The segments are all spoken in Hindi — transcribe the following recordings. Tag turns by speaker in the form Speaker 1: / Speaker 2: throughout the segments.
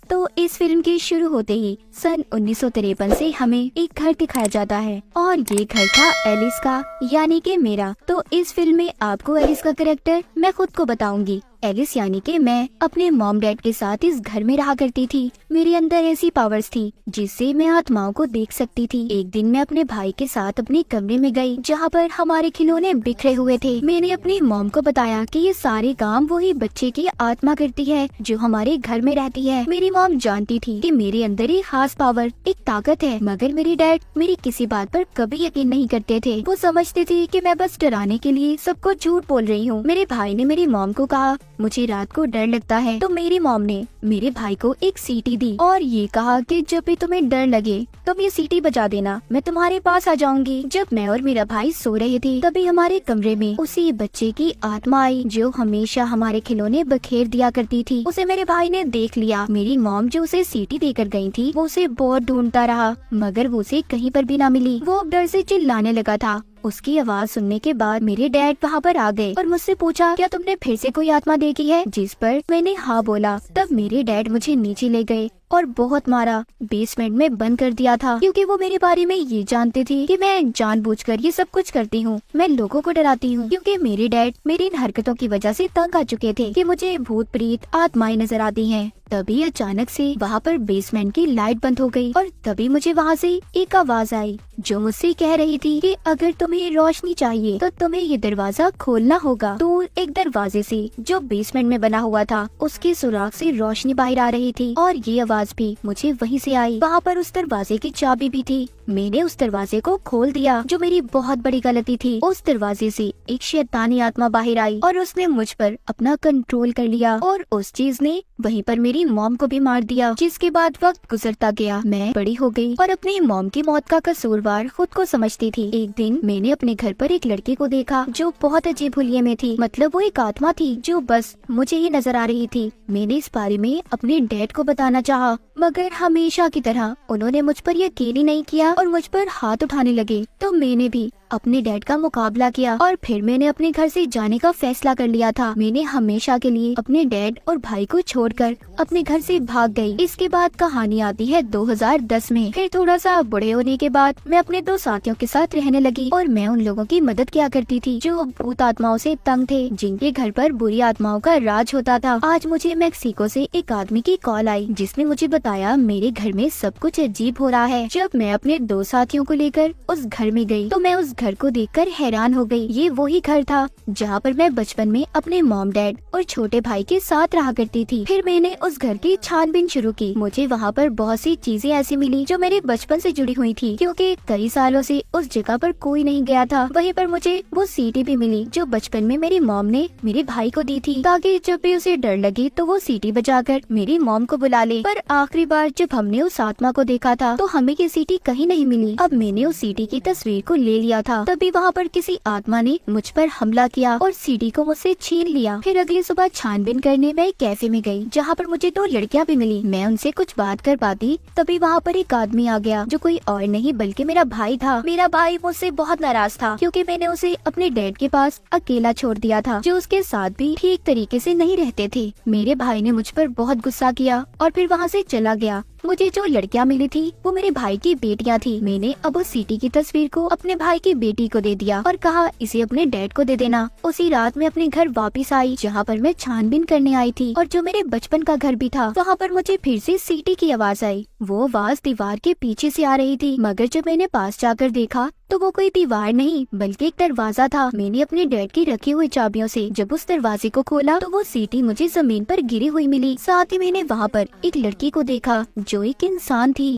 Speaker 1: तो इस फिल्म के शुरू होते ही सन 1953 से हमें एक घर दिखाया जाता है और ये घर था एलिस का, यानी कि मेरा। तो इस फिल्म में आपको एलिस का कैरेक्टर मैं खुद को बताऊंगी। एलिस यानी कि मैं अपने मॉम डैड के साथ इस घर में रहा करती थी। मेरे अंदर ऐसी पावर्स थी जिससे मैं आत्माओं को देख सकती थी। एक दिन मैं अपने भाई के साथ अपने कमरे में गई जहाँ पर हमारे खिलौने बिखरे हुए थे। मैंने अपनी मॉम को बताया कि ये सारे काम वही बच्चे की आत्मा करती है जो हमारे घर में रहती है। मेरी मॉम जानती थी कि मेरे अंदर एक खास पावर, एक ताकत है, मगर मेरे डैड मेरी किसी बात पर कभी यकीन नहीं करते थे। वो समझते थे कि मैं बस डराने के लिए सबको झूठ बोल रही हूँ। मेरे भाई ने मेरी मॉम को कहा मुझे रात को डर लगता है, तो मेरी मॉम ने मेरे भाई को एक सीटी दी और ये कहा कि जब भी तुम्हें डर लगे तुम ये सीटी बजा देना, मैं तुम्हारे पास आ जाऊंगी। जब मैं और मेरा भाई सो रहे थे तभी हमारे कमरे में उसी बच्चे की आत्मा आई जो हमेशा हमारे खिलौने बखेर दिया करती थी। उसे मेरे भाई ने देख लिया। मेरी मॉम जो उसे सीटी देकर गई थी वो उसे बहुत ढूंढता रहा मगर वो उसे कहीं पर भी ना मिली। वो डर से चिल्लाने लगा था। उसकी आवाज सुनने के बाद मेरे डैड वहाँ पर आ गए और मुझसे पूछा क्या तुमने फिर से कोई आत्मा देखी है, जिस पर मैंने हाँ बोला। तब मेरे डैड मुझे नीचे ले गए और बहुत मारा। बेसमेंट में बंद कर दिया था क्योंकि वो मेरे बारे में ये जानते थे कि मैं जानबूझकर ये सब कुछ करती हूँ। मैं लोगों को डराती हूँ क्योंकि मेरे डैड मेरी इन हरकतों की वजह से तंग आ चुके थे कि मुझे भूत प्रेत आत्माएं नजर आती हैं। तभी अचानक से वहाँ पर बेसमेंट की लाइट बंद हो गई और तभी मुझे वहाँ से एक आवाज आई जो मुझसे कह रही थी कि अगर तुम्हें रोशनी चाहिए तो तुम्हें ये दरवाजा खोलना होगा। दूर एक दरवाजे से जो बेसमेंट में बना हुआ था उसके सुराख से रोशनी बाहर आ रही थी और ये आवाज भी मुझे वहीं से आई। वहाँ पर उस दरवाजे की चाबी भी थी। मैंने उस दरवाजे को खोल दिया जो मेरी बहुत बड़ी गलती थी। उस दरवाजे से एक शैतानी आत्मा बाहर आई और उसने मुझ पर अपना कंट्रोल कर लिया और उस चीज ने वहीं पर मेरी मॉम को भी मार दिया। जिसके बाद वक्त गुजरता गया, मैं बड़ी हो गई और अपनी मॉम की मौत का कसूरवार खुद को समझती थी। एक दिन मैंने अपने घर पर एक लड़की को देखा जो बहुत अजीब हुलिये में थी। मतलब वो एक आत्मा थी जो बस मुझे ही नजर आ रही थी। मैंने इस बारे में अपने डैड को बताना चाहा मगर हमेशा की तरह उन्होंने मुझ पर यकीन ही नहीं किया और मुझ पर हाथ उठाने लगे। तो मैंने भी अपने डैड का मुकाबला किया और फिर मैंने अपने घर से जाने का फैसला कर लिया था। मैंने हमेशा के लिए अपने डैड और भाई को छोड़कर अपने घर से भाग गई। इसके बाद कहानी आती है 2010 में। फिर थोड़ा सा बड़े होने के बाद मैं अपने दो साथियों के साथ रहने लगी और मैं उन लोगों की मदद किया करती थी जो भूत आत्माओं से तंग थे, जिनके घर पर बुरी आत्माओं का राज होता था। आज मुझे मैक्सिको से एक आदमी की कॉल आई जिसने मुझे बताया मेरे घर में सब कुछ अजीब हो रहा है। जब मैं अपने दो साथियों को लेकर उस घर में गई तो मैं उस घर को देखकर हैरान हो गई। ये वही घर था जहाँ पर मैं बचपन में अपने मॉम डैड और छोटे भाई के साथ रहा करती थी। फिर मैंने उस घर की छानबीन शुरू की। मुझे वहाँ पर बहुत सी चीजें ऐसी मिली जो मेरे बचपन से जुड़ी हुई थी क्योंकि कई सालों से उस जगह पर कोई नहीं गया था। वहीं पर मुझे वो सीटी भी मिली जो बचपन में मेरी मॉम ने मेरे भाई को दी थी ताकि जब भी उसे डर लगे तो वो सीटी बजाकर मेरी मॉम को बुला ले। पर आखिरी बार जब हमने उस आत्मा को देखा था तो हमें ये सीटी कहीं नहीं मिली। अब मैंने उस सीटी की तस्वीर को ले लिया था। तभी वहाँ पर किसी आत्मा ने मुझ पर हमला किया और सीडी को मुझसे छीन लिया। फिर अगली सुबह छानबीन करने मैं एक कैफे में गई जहाँ पर मुझे दो लड़कियाँ भी मिली। मैं उनसे कुछ बात कर पाती तभी वहाँ पर एक आदमी आ गया जो कोई और नहीं बल्कि मेरा भाई था। मेरा भाई मुझसे बहुत नाराज था क्योंकि मैंने उसे अपने डैड के पास अकेला छोड़ दिया था जो उसके साथ भी ठीक तरीके से नहीं रहते थे। मेरे भाई ने मुझ पर बहुत गुस्सा किया और फिर वहाँ से चला गया। मुझे जो लड़कियां मिली थी वो मेरे भाई की बेटियां थी। मैंने अब उस सीटी की तस्वीर को अपने भाई की बेटी को दे दिया और कहा इसे अपने डैड को दे देना। उसी रात में अपने घर वापस आई जहाँ पर मैं छानबीन करने आई थी और जो मेरे बचपन का घर भी था वहाँ पर मुझे फिर से सीटी की आवाज आई। वो आवाज दीवार के पीछे से आ रही थी मगर जब मैंने पास जाकर देखा तो वो कोई दीवार नहीं बल्कि एक दरवाजा था। मैंने अपने डैड की रखी हुई चाबियों से जब उस दरवाजे को खोला तो वो सीटी मुझे जमीन पर गिरी हुई मिली। साथ ही मैंने वहाँ पर एक लड़की को देखा जो एक इंसान थी।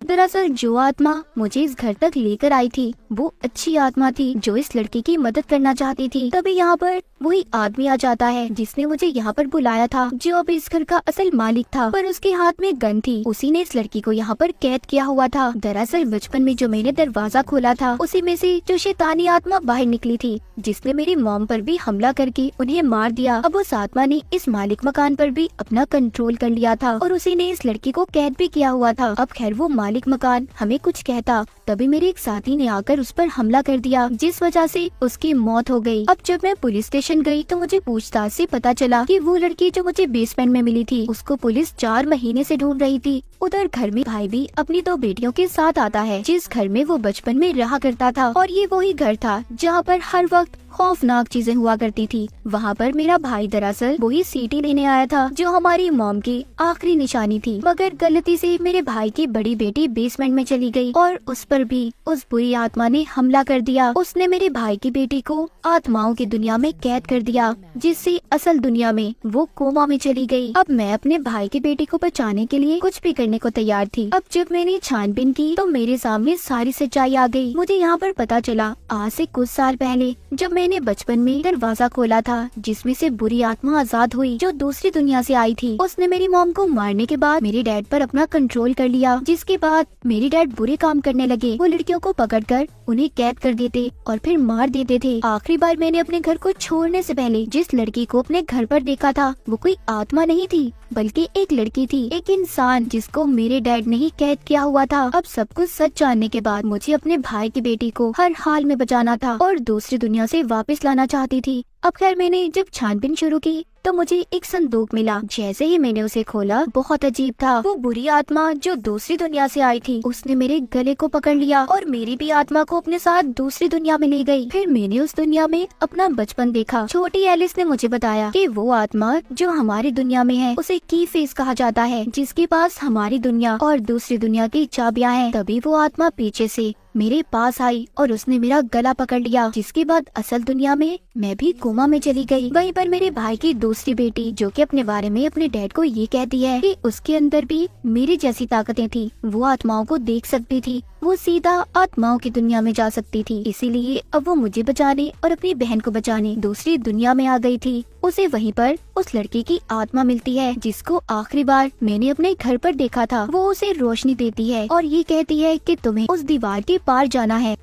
Speaker 1: दरअसल जो आत्मा मुझे इस घर तक लेकर आई थी वो अच्छी आत्मा थी जो इस लड़की की मदद करना चाहती थी। तभी यहाँ पर वही आदमी आ जाता है जिसने मुझे यहाँ पर बुलाया था जो अब इस घर का असल मालिक था, पर उसके हाथ में गन थी। उसी ने इस लड़की को यहाँ पर कैद किया हुआ था। दरअसल बचपन में जो मैंने दरवाजा खोला था उसी में से जो शैतानी आत्मा बाहर निकली थी जिसने मेरी मॉम पर भी हमला करके उन्हें मार दिया। अब उस आत्मा ने इस मालिक मकान पर भी अपना कंट्रोल कर लिया था और उसी ने इस लड़की को कैद भी किया हुआ था। अब खैर वो मालिक मकान हमें कुछ कहता तभी मेरे एक साथी ने आकर उस पर हमला कर दिया जिस वजह से उसकी मौत हो गई। अब जब मैं पुलिस स्टेशन स्टेशन गई तो मुझे पूछताछ से पता चला कि वो लड़की जो मुझे बेसमेंट में मिली थी उसको पुलिस 4 महीने से ढूंढ रही थी। उधर घर में भाई भी अपनी 2 बेटियों के साथ आता है, जिस घर में वो बचपन में रहा करता था, और ये वही घर था जहाँ पर हर वक्त खौफनाक चीजें हुआ करती थी। वहाँ पर मेरा भाई दरअसल वही सीटी लेने आया था जो हमारी मॉम की आखिरी निशानी थी, मगर गलती से मेरे भाई की बड़ी बेटी बेसमेंट में चली गई और उस पर भी उस बुरी आत्मा ने हमला कर दिया। उसने मेरे भाई की बेटी को आत्माओं की दुनिया में कैद कर दिया, जिससे असल दुनिया में वो कोमा में चली गई। अब मैं अपने भाई की बेटी को बचाने के लिए कुछ भी करने को तैयार थी। अब जब मैंने छानबीन की तो मेरे सामने सारी सच्चाई आ गई। मुझे यहाँ पर पता चला आज से कुछ साल पहले जब मैंने बचपन में दरवाजा खोला था जिसमें से बुरी आत्मा आजाद हुई जो दूसरी दुनिया से आई थी। उसने मेरी मॉम को मारने के बाद मेरे डैड पर अपना कंट्रोल कर लिया, जिसके बाद मेरे डैड बुरे काम करने लगे। वो लड़कियों को पकड़कर उन्हें कैद कर देते और फिर मार देते थे। आखिरी बार मैंने अपने घर को छोड़ने से पहले जिस लड़की को अपने घर पर देखा था वो कोई आत्मा नहीं थी बल्कि एक लड़की थी, एक इंसान जिसको मेरे डैड ने ही कैद किया हुआ था। अब सब कुछ सच जानने के बाद मुझे अपने भाई की बेटी को हर हाल में बचाना था और दूसरी दुनिया से वापस लाना चाहती थी। अब खैर मैंने जब छानबीन शुरू की तो मुझे एक संदूक मिला। जैसे ही मैंने उसे खोला बहुत अजीब था। वो बुरी आत्मा जो दूसरी दुनिया से आई थी उसने मेरे गले को पकड़ लिया और मेरी भी आत्मा को अपने साथ दूसरी दुनिया में ले गई। फिर मैंने उस दुनिया में अपना बचपन देखा। छोटी एलिस ने मुझे बताया कि वो आत्मा जो हमारी दुनिया में है उसे की फेस कहा जाता है, जिसके पास हमारी दुनिया और दूसरी दुनिया की चाबियां हैं। तभी वो आत्मा पीछे से मेरे पास आई और उसने मेरा गला पकड़ लिया, जिसके बाद असल दुनिया में मैं भी कोमा में चली गई। वहीं पर मेरे भाई की दूसरी बेटी जो कि अपने बारे में अपने डैड को ये कहती है कि उसके अंदर भी मेरी जैसी ताकतें थी, वो आत्माओं को देख सकती थी, वो सीधा आत्माओं की दुनिया में जा सकती थी। इसीलिए अब वो मुझे बचाने और अपनी बहन को बचाने दूसरी दुनिया में आ गई थी। उसे वहीं पर उस लड़की की आत्मा मिलती है जिसको आखिरी बार मैंने अपने घर पर देखा था। वो उसे रोशनी देती है और ये कहती है कि तुम्हें उस दीवार के पार जाना है।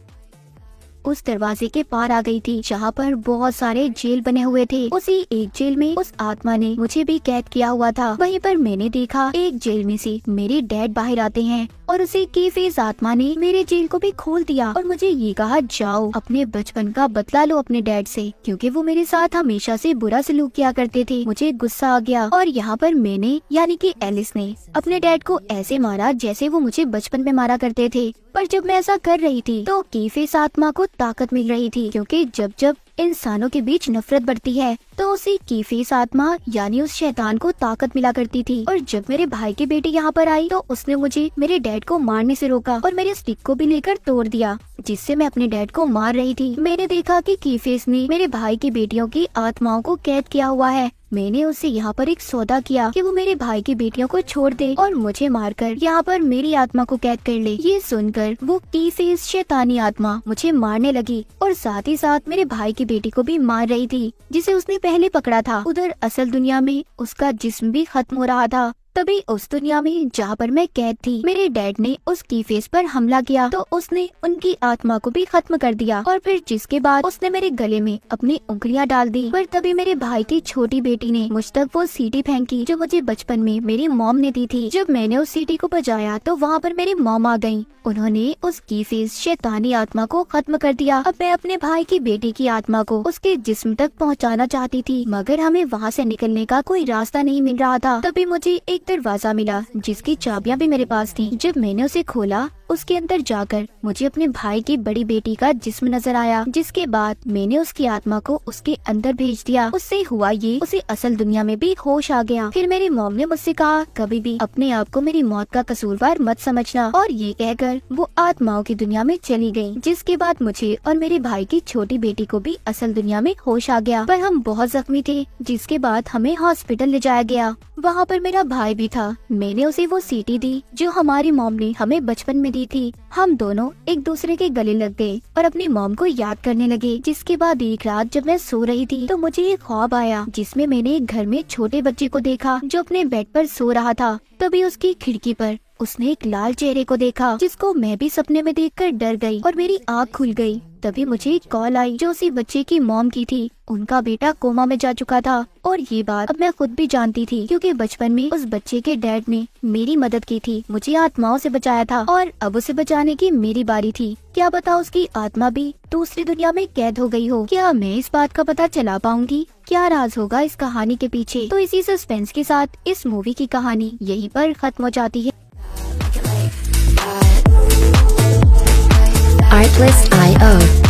Speaker 1: उस दरवाजे के पार आ गई थी जहाँ पर बहुत सारे जेल बने हुए थे। उसी एक जेल में उस आत्मा ने मुझे भी कैद किया हुआ था। वहीं पर मैंने देखा एक जेल में से मेरे डैड बाहर आते हैं और उसी की फेस आत्मा ने मेरे जेल को भी खोल दिया और मुझे ये कहा जाओ अपने बचपन का बदला लो अपने डैड से, क्योंकि वो मेरे साथ हमेशा से बुरा सलूक किया करते थे। मुझे गुस्सा आ गया और यहाँ पर मैंने यानी कि एलिस ने अपने डैड को ऐसे मारा जैसे वो मुझे बचपन में मारा करते थे। पर जब मैं ऐसा कर रही थी तो की फेस आत्मा को ताकत मिल रही थी, क्योंकि जब जब इंसानों के बीच नफरत बढ़ती है तो उसी की फेस आत्मा यानी उस शैतान को ताकत मिला करती थी। और जब मेरे भाई की बेटी यहाँ पर आई तो उसने मुझे मेरे डैड को मारने से रोका और मेरे स्टिक को भी लेकर तोड़ दिया, जिससे मैं अपने डैड को मार रही थी। मैंने देखा कि की फेस ने मेरे भाई की बेटियों की आत्माओं को कैद किया हुआ है। मैंने उससे यहाँ पर एक सौदा किया कि वो मेरे भाई की बेटियों को छोड़ दे और मुझे मारकर यहाँ पर मेरी आत्मा को कैद कर ले। ये सुनकर वो की फेस शैतानी आत्मा मुझे मारने लगी और साथ ही साथ मेरे भाई की बेटी को भी मार रही थी जिसे उसने पहले पकड़ा था। उधर असल दुनिया में उसका जिस्म भी खत्म हो रहा था। तभी उस दुनिया में जहाँ पर मैं कैद थी मेरे डैड ने उस की फेस पर हमला किया तो उसने उनकी आत्मा को भी खत्म कर दिया और फिर जिसके बाद उसने मेरे गले में अपनी उंगलियां डाल दी। पर तभी मेरे भाई की छोटी बेटी ने मुझ तक वो सीटी फेंकी जो मुझे बचपन में मेरी मॉम ने दी थी। जब मैंने उस सीटी को बजाया तो वहाँ पर मेरी मॉम आ गयी। उन्होंने उस की फेस शैतानी आत्मा को खत्म कर दिया। अब मैं अपने भाई की बेटी की आत्मा को उसके जिस्म तक पहुँचाना चाहती थी, मगर हमें वहाँ से निकलने का कोई रास्ता नहीं मिल रहा था। तभी मुझे एक दरवाजा मिला जिसकी चाबियां भी मेरे पास थी। जब मैंने उसे खोला उसके अंदर जाकर मुझे अपने भाई की बड़ी बेटी का जिस्म नजर आया, जिसके बाद मैंने उसकी आत्मा को उसके अंदर भेज दिया। उससे हुआ ये उसे असल दुनिया में भी होश आ गया। फिर मेरी मॉम ने मुझसे कहा कभी भी अपने आप को मेरी मौत का कसूरवार मत समझना, और ये कहकर वो आत्माओं की दुनिया में चली गई। जिसके बाद मुझे और मेरे भाई की छोटी बेटी को भी असल दुनिया में होश आ गया, पर हम बहुत जख्मी थे। जिसके बाद हमें हॉस्पिटल ले जाया गया। वहाँ पर मेरा भाई भी था। मैंने उसे वो सीटी दी जो हमारी मॉम ने हमें बचपन में दी थी। हम दोनों एक दूसरे के गले लग गए और अपनी मॉम को याद करने लगे। जिसके बाद एक रात जब मैं सो रही थी तो मुझे एक ख्वाब आया जिसमें मैंने एक घर में छोटे बच्चे को देखा जो अपने बेड पर सो रहा था। तभी उसकी खिड़की पर उसने एक लाल चेहरे को देखा जिसको मैं भी सपने में देखकर डर गई और मेरी आँख खुल गई। तभी मुझे एक कॉल आई जो उसी बच्चे की मॉम की थी। उनका बेटा कोमा में जा चुका था और ये बात अब मैं खुद भी जानती थी, क्योंकि बचपन में उस बच्चे के डैड ने मेरी मदद की थी, मुझे आत्माओं से बचाया था और अब उसे बचाने की मेरी बारी थी। क्या पता उसकी आत्मा भी दूसरी दुनिया में कैद हो गई हो। क्या मैं इस बात का पता चला पाऊंगी? क्या राज होगा इस कहानी के पीछे? तो इसी सस्पेंस के साथ इस मूवी की कहानी यहीं पर खत्म हो जाती है।
Speaker 2: Artlist.io